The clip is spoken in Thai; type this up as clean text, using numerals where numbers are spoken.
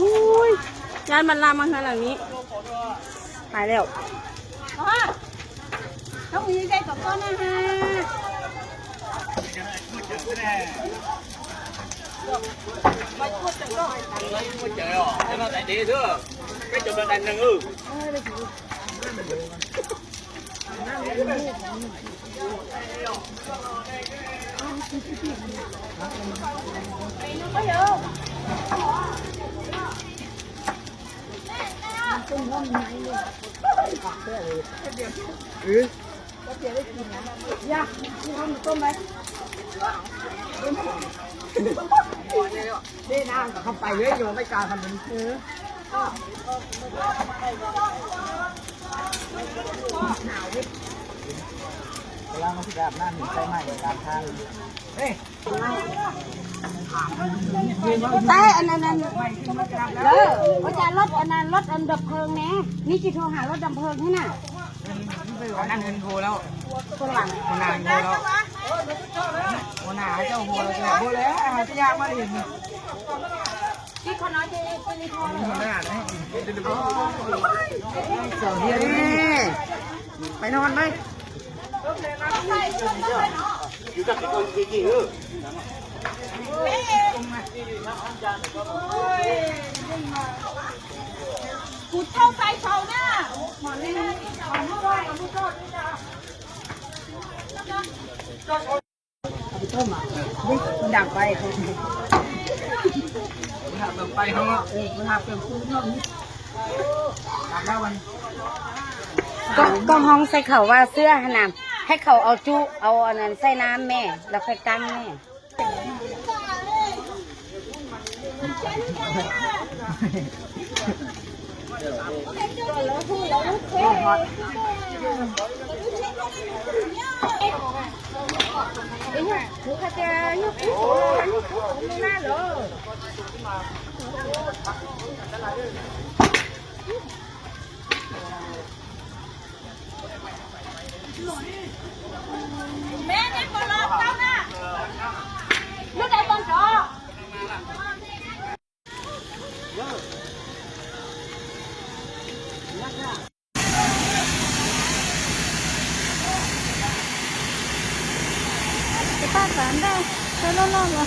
อุ้ยยานบรรลามาข้างหลังนี้ตายแล้วต้องมีใจกับก้อนนะฮะtrời ơi, cho nó tại địa thưa, cái chụp là đành nâng ư. Ừ. Dạ, không tôm đây. Đi nào không phải với rồi mấy trò thành mìnhแล้วมันจะแบบน่าหนีใจใหม่ในการทานแต่อันนั้นว่าจะรถอันนั้นรถอันดับเพลิงแน่นี่จะโทรหารถดับเพลิงให้น่ะ นั่นเงินโทรแล้ว คนหลัง คนนานโทรแล้วคนหนาเจ้าโทรแล้วโทรแล้วจะยากมากเลย ที่คนน้อยจะรีโทร คนหนาเนี่ยเดี๋ยวนี้ไปนอนไหม Chú chắc cái con gì ư? Cụt thâu tay sầu nha. Mòn lên đi. Mòn mua thôi, mua thôi. มันดังไปมันหักลงไปเขามันหักเป็นคู่เท่านี้หักแล้วมัน ก็ห้องใส่เขาว่าเสื้อขนาดให้เขาเอาจุเอาอันนั้นใส่น้ำแม่แล้วค่อยตั้งแม่แม่เนี่ยคนรอเจ้าน่ะลูกไอ้บอลจอป้าสารได้ใช้ล่อๆเหรอ